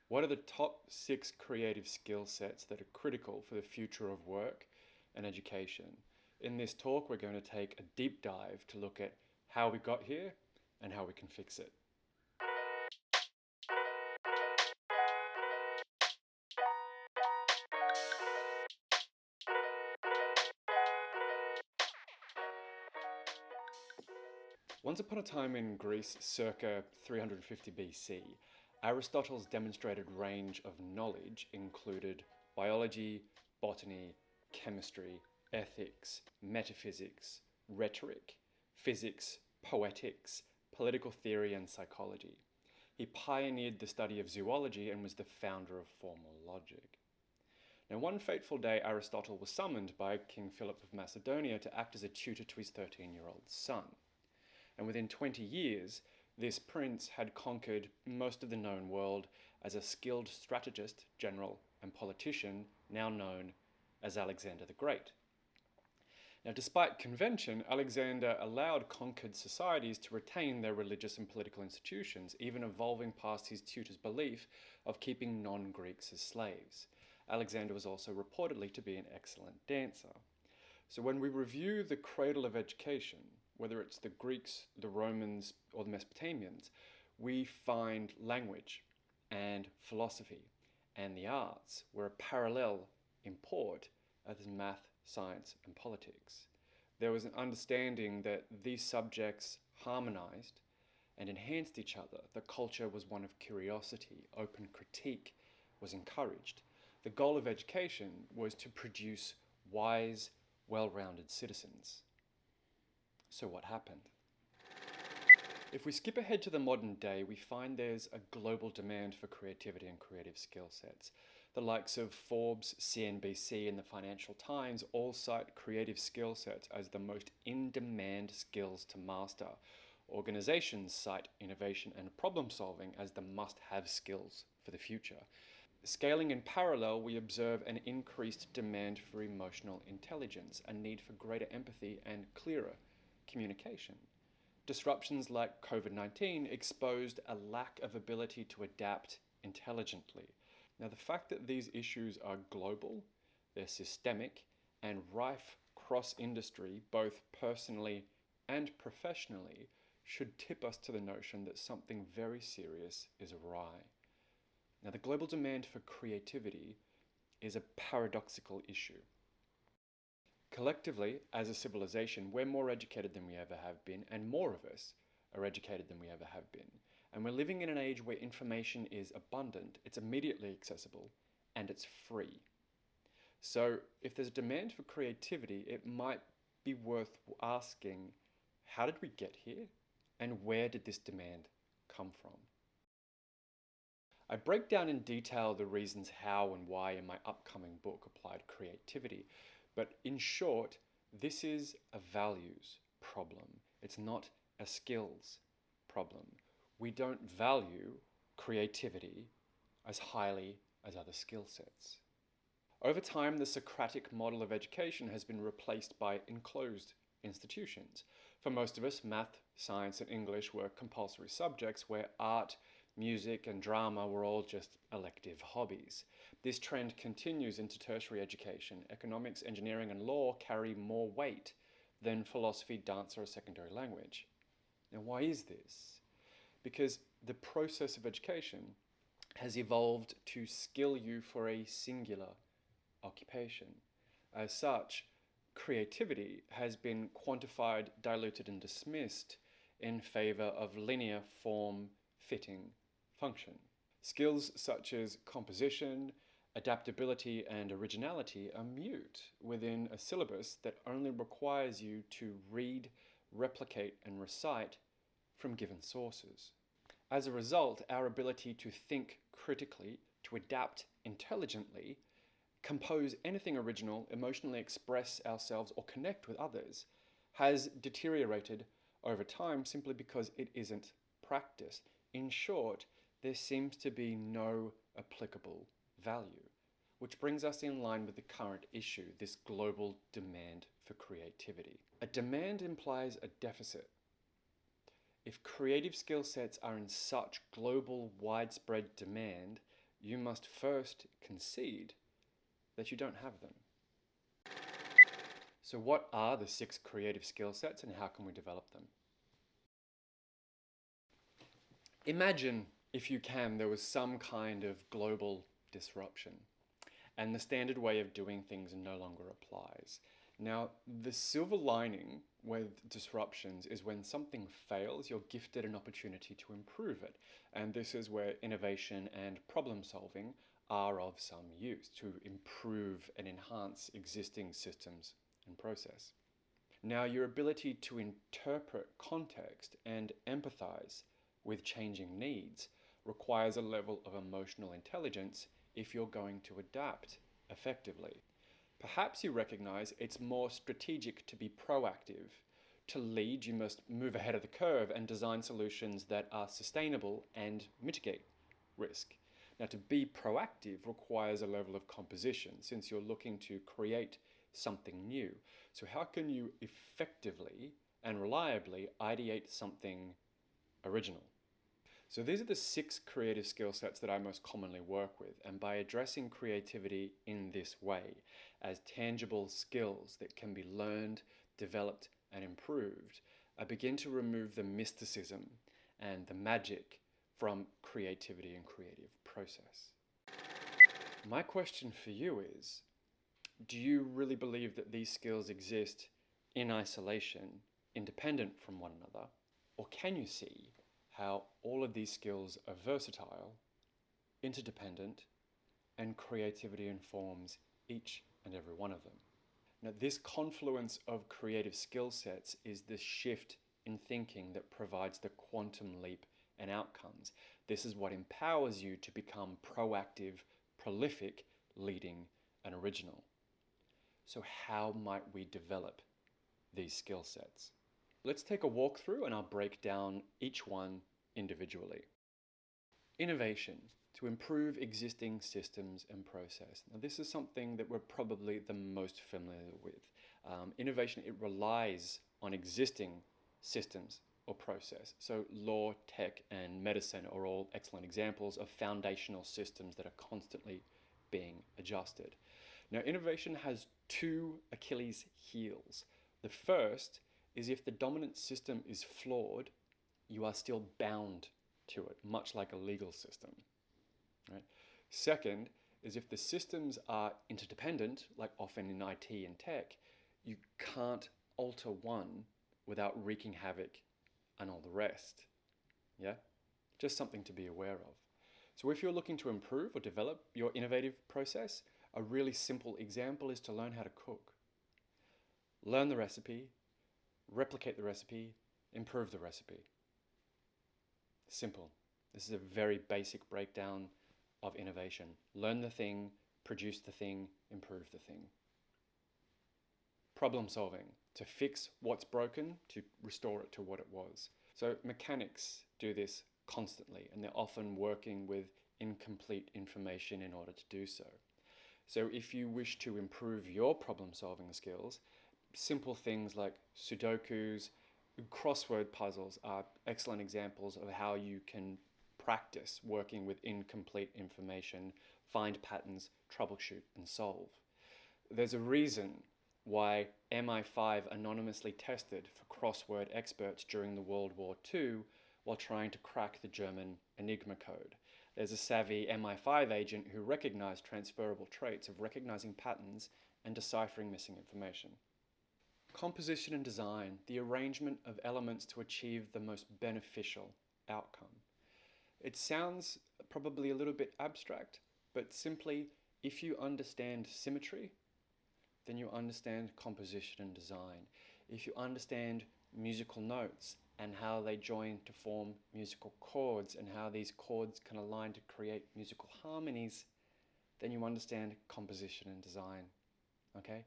What are the top 6 creative skill sets that are critical for the future of work and education? In this talk, we're going to take a deep dive to look at how we got here and how we can fix it. Once upon a time in Greece, circa 350 BC, Aristotle's demonstrated range of knowledge included biology, botany, chemistry, ethics, metaphysics, rhetoric, physics, poetics, political theory, and psychology. He pioneered the study of zoology and was the founder of formal logic. Now, one fateful day, Aristotle was summoned by King Philip of Macedonia to act as a tutor to his 13-year-old son. And within 20 years, this prince had conquered most of the known world as a skilled strategist, general, and politician, now known as Alexander the Great. Now, despite convention, Alexander allowed conquered societies to retain their religious and political institutions, even evolving past his tutor's belief of keeping non-Greeks as slaves. Alexander was also reportedly to be an excellent dancer. So when we review the cradle of education, whether it's the Greeks, the Romans, or the Mesopotamians, we find language and philosophy and the arts were a parallel import as math, science, and politics. There was an understanding that these subjects harmonized and enhanced each other. The culture was one of curiosity. Open critique was encouraged. The goal of education was to produce wise, well-rounded citizens. So what happened? If we skip ahead to the modern day, we find there's a global demand for creativity and creative skill sets. The likes of Forbes, CNBC, and the Financial Times all cite creative skill sets as the most in-demand skills to master. Organizations cite innovation and problem solving as the must-have skills for the future. Scaling in parallel, we observe an increased demand for emotional intelligence, a need for greater empathy and clearer communication. Disruptions like COVID-19 exposed a lack of ability to adapt intelligently. Now, the fact that these issues are global, they're systemic, and rife cross-industry, both personally and professionally, should tip us to the notion that something very serious is awry. Now, the global demand for creativity is a paradoxical issue. Collectively, as a civilization, we're more educated than we ever have been, and more of us are educated than we ever have been. And we're living in an age where information is abundant, it's immediately accessible, and it's free. So if there's a demand for creativity, it might be worth asking, how did we get here? And where did this demand come from? I break down in detail the reasons how and why in my upcoming book, Applied Creativity. But in short, this is a values problem. It's not a skills problem. We don't value creativity as highly as other skill sets. Over time, the Socratic model of education has been replaced by enclosed institutions. For most of us, math, science, and English were compulsory subjects where art, music, and drama were all just elective hobbies. This trend continues into tertiary education. Economics, engineering, and law carry more weight than philosophy, dance, or a secondary language. Now, why is this? Because the process of education has evolved to skill you for a singular occupation. As such, creativity has been quantified, diluted, and dismissed in favor of linear form, fitting, function. Skills such as composition, adaptability, and originality are mute within a syllabus that only requires you to read, replicate, and recite from given sources. As a result, our ability to think critically, to adapt intelligently, compose anything original, emotionally express ourselves, or connect with others has deteriorated over time simply because it isn't practiced. In short, there seems to be no applicable value, which brings us in line with the current issue, this global demand for creativity. A demand implies a deficit. If creative skill sets are in such global, widespread demand, you must first concede that you don't have them. So what are the 6 creative skill sets and how can we develop them? Imagine, if you can, there was some kind of global disruption and the standard way of doing things no longer applies. Now, the silver lining with disruptions is when something fails, you're gifted an opportunity to improve it. And this is where innovation and problem solving are of some use to improve and enhance existing systems and process. Now, your ability to interpret context and empathize with changing needs requires a level of emotional intelligence if you're going to adapt effectively. Perhaps you recognize it's more strategic to be proactive. To lead, you must move ahead of the curve and design solutions that are sustainable and mitigate risk. Now, to be proactive requires a level of composition since you're looking to create something new. So how can you effectively and reliably ideate something original? So these are the 6 creative skill sets that I most commonly work with, and by addressing creativity in this way as tangible skills that can be learned, developed, and improved, I begin to remove the mysticism and the magic from creativity and creative process. My question for you is, do you really believe that these skills exist in isolation, independent from one another, or can you see how all of these skills are versatile, interdependent, and creativity informs each and every one of them? Now, this confluence of creative skill sets is the shift in thinking that provides the quantum leap in outcomes. This is what empowers you to become proactive, prolific, leading, and original. So how might we develop these skill sets? Let's take a walkthrough and I'll break down each one individually. Innovation, to improve existing systems and process. Now, this is something that we're probably the most familiar with. Innovation, it relies on existing systems or process. So law, tech, and medicine are all excellent examples of foundational systems that are constantly being adjusted. Now, innovation has 2 Achilles heels. The first is if the dominant system is flawed, you are still bound to it, much like a legal system. Right? Second is if the systems are interdependent, like often in IT and tech, you can't alter one without wreaking havoc on all the rest. Yeah? Just something to be aware of. So if you're looking to improve or develop your innovative process, a really simple example is to learn how to cook. Learn the recipe, replicate the recipe, improve the recipe. Simple. This is a very basic breakdown of innovation. Learn the thing, produce the thing, improve the thing. Problem solving, to fix what's broken, to restore it to what it was. So mechanics do this constantly, and they're often working with incomplete information in order to do so. So if you wish to improve your problem solving skills, simple things like Sudokus, crossword puzzles are excellent examples of how you can practice working with incomplete information, find patterns, troubleshoot, and solve. There's a reason why MI5 anonymously tested for crossword experts during the World War II while trying to crack the German Enigma code. There's a savvy MI5 agent who recognized transferable traits of recognizing patterns and deciphering missing information. Composition and design, the arrangement of elements to achieve the most beneficial outcome. It sounds probably a little bit abstract, but simply if you understand symmetry, then you understand composition and design. If you understand musical notes and how they join to form musical chords and how these chords can align to create musical harmonies, then you understand composition and design. Okay?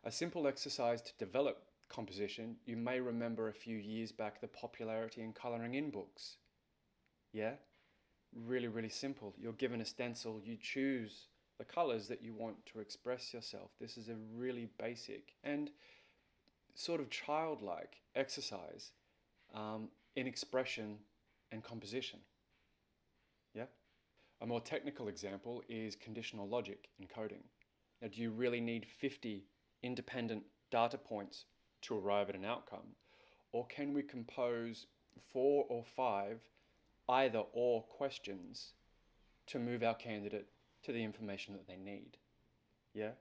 A simple exercise to develop composition, you may remember a few years back the popularity in colouring in books. Yeah? Really, really simple. You're given a stencil, you choose the colours that you want to express yourself. This is a really basic and sort of childlike exercise in expression and composition. Yeah? A more technical example is conditional logic in coding. Now, do you really need 50 independent data points to arrive at an outcome? Or can we compose 4 or 5 either or questions to move our candidate to the information that they need? Yeah?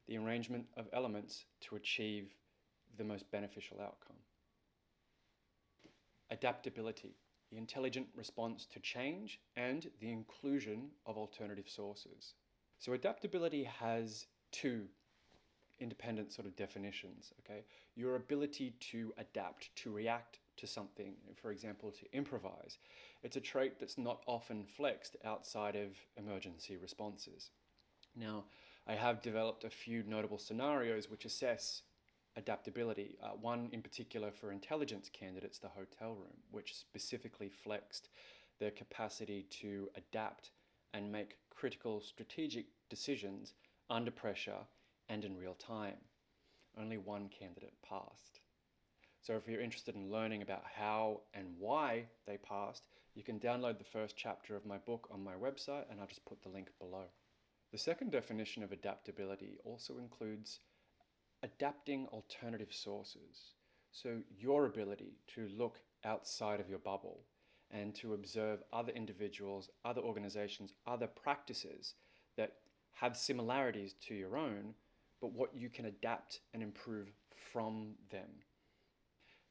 The arrangement of elements to achieve the most beneficial outcome. Adaptability, the intelligent response to change and the inclusion of alternative sources. So adaptability has two independent sort of definitions, okay? Your ability to adapt, to react to something, for example, to improvise. It's a trait that's not often flexed outside of emergency responses. Now, I have developed a few notable scenarios which assess adaptability. One in particular for intelligence candidates, the hotel room, which specifically flexed their capacity to adapt and make critical strategic decisions under pressure and in real time. Only one candidate passed. So if you're interested in learning about how and why they passed, you can download the first chapter of my book on my website, and I'll just put the link below. The second definition of adaptability also includes adapting alternative sources. So your ability to look outside of your bubble and to observe other individuals, other organizations, other practices that have similarities to your own, but what you can adapt and improve from them.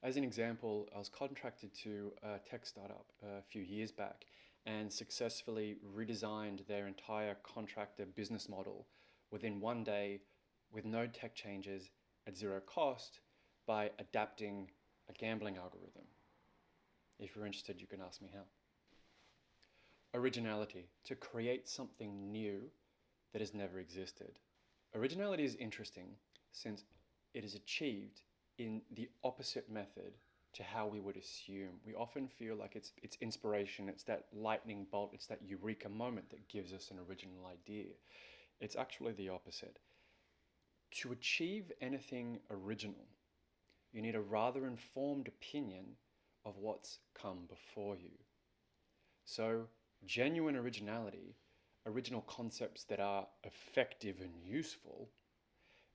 As an example, I was contracted to a tech startup a few years back and successfully redesigned their entire contractor business model within one day with no tech changes at zero cost by adapting a gambling algorithm. If you're interested, you can ask me how. Originality, to create something new that has never existed. Originality is interesting since it is achieved in the opposite method to how we would assume. We often feel like it's inspiration, it's that lightning bolt, it's that eureka moment that gives us an original idea. It's actually the opposite. To achieve anything original, you need a rather informed opinion of what's come before you. So, genuine originality, original concepts that are effective and useful,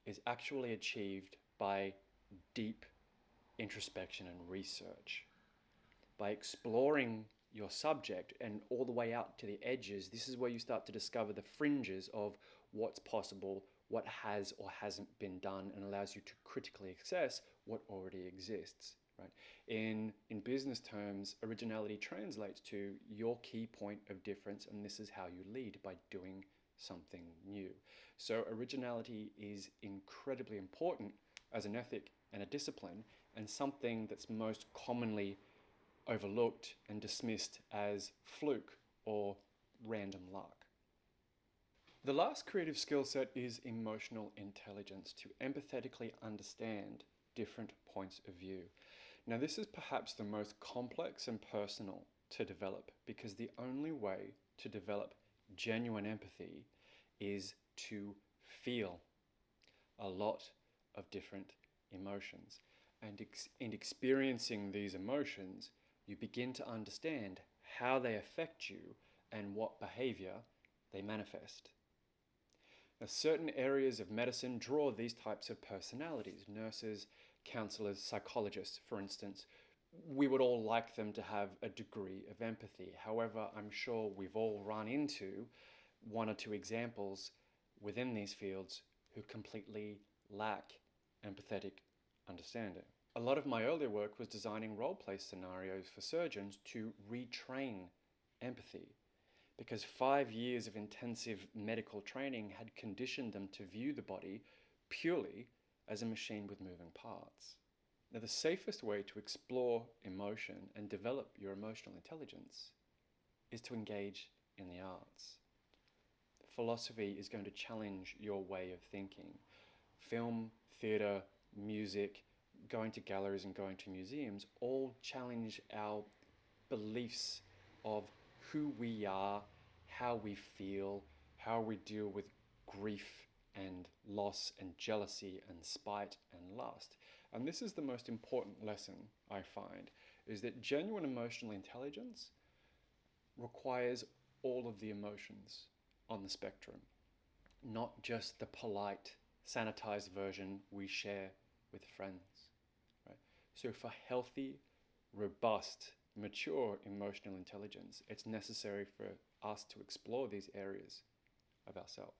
is actually achieved by deep introspection and research. By exploring your subject and all the way out to the edges, this is where you start to discover the fringes of what's possible, what has or hasn't been done, and allows you to critically assess what already exists. Right? In business terms, originality translates to your key point of difference, and this is how you lead, by doing something new. So originality is incredibly important as an ethic and a discipline, and something that's most commonly overlooked and dismissed as fluke or random luck. The last creative skill set is emotional intelligence, to empathetically understand different points of view. Now, this is perhaps the most complex and personal to develop, because the only way to develop genuine empathy is to feel a lot of different emotions. And in experiencing these emotions, you begin to understand how they affect you and what behavior they manifest. Now, certain areas of medicine draw these types of personalities. Nurses, counselors, psychologists, for instance. We would all like them to have a degree of empathy. However, I'm sure we've all run into one or two examples within these fields who completely lack empathetic understanding. A lot of my earlier work was designing role-play scenarios for surgeons to retrain empathy, because 5 years of intensive medical training had conditioned them to view the body purely as a machine with moving parts. Now, the safest way to explore emotion and develop your emotional intelligence is to engage in the arts. Philosophy is going to challenge your way of thinking. Film, theatre, music, going to galleries and going to museums all challenge our beliefs of who we are, how we feel, how we deal with grief and loss and jealousy and spite and lust. And this is the most important lesson I find, is that genuine emotional intelligence requires all of the emotions on the spectrum, not just the polite, sanitized version we share with friends. Right? So for healthy, robust, mature emotional intelligence, it's necessary for us to explore these areas of ourselves.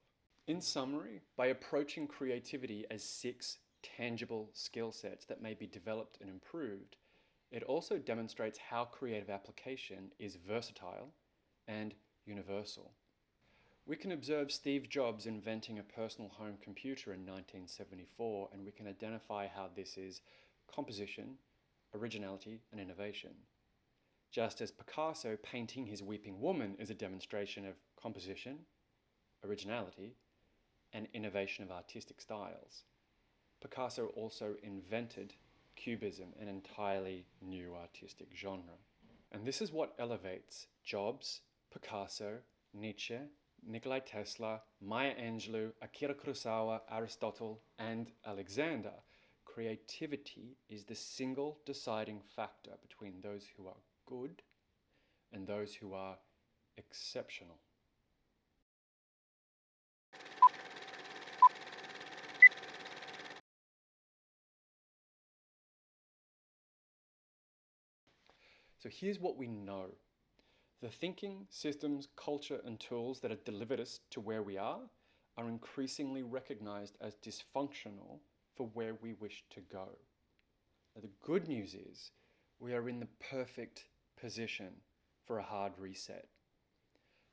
In summary, by approaching creativity as 6 tangible skill sets that may be developed and improved, it also demonstrates how creative application is versatile and universal. We can observe Steve Jobs inventing a personal home computer in 1974, and we can identify how this is composition, originality, and innovation. Just as Picasso painting his weeping woman is a demonstration of composition, originality, and innovation of artistic styles. Picasso also invented Cubism, an entirely new artistic genre. And this is what elevates Jobs, Picasso, Nietzsche, Nikola Tesla, Maya Angelou, Akira Kurosawa, Aristotle, and Alexander. Creativity is the single deciding factor between those who are good and those who are exceptional. So here's what we know. The thinking, systems, culture, and tools that have delivered us to where we are increasingly recognized as dysfunctional for where we wish to go. Now, the good news is we are in the perfect position for a hard reset.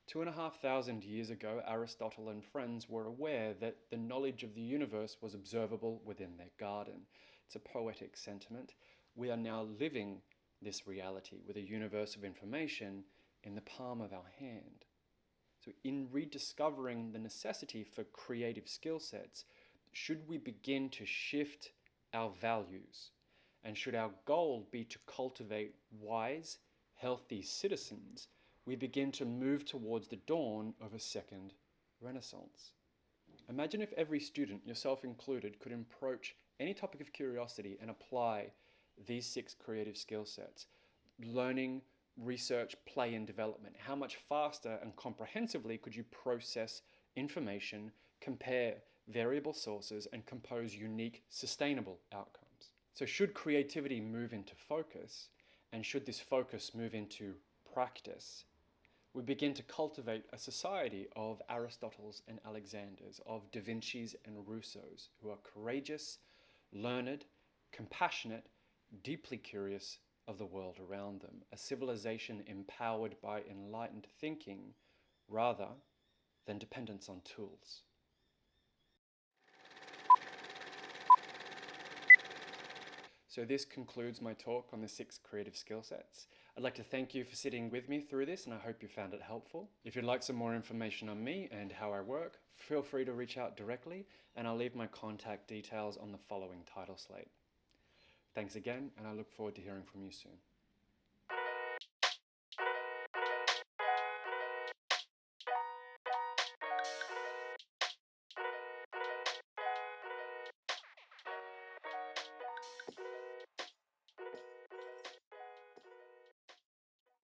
2,500 years ago, Aristotle and friends were aware that the knowledge of the universe was observable within their garden. It's a poetic sentiment. We are now living this reality with a universe of information in the palm of our hand. So in rediscovering the necessity for creative skill sets, should we begin to shift our values? And should our goal be to cultivate wise, healthy citizens, we begin to move towards the dawn of a second Renaissance. Imagine if every student, yourself included, could approach any topic of curiosity and apply these 6 creative skill sets. Learning, research, play, and development. How much faster and comprehensively could you process information, compare variable sources, and compose unique, sustainable outcomes? So should creativity move into focus, and should this focus move into practice, we begin to cultivate a society of Aristotles and Alexanders, of Da Vinci's and Rousseau's, who are courageous, learned, compassionate, deeply curious of the world around them, a civilization empowered by enlightened thinking rather than dependence on tools. So this concludes my talk on the 6 creative skill sets. I'd like to thank you for sitting with me through this, and I hope you found it helpful. If you'd like some more information on me and how I work, feel free to reach out directly, and I'll leave my contact details on the following title slate. Thanks again, and I look forward to hearing from you soon.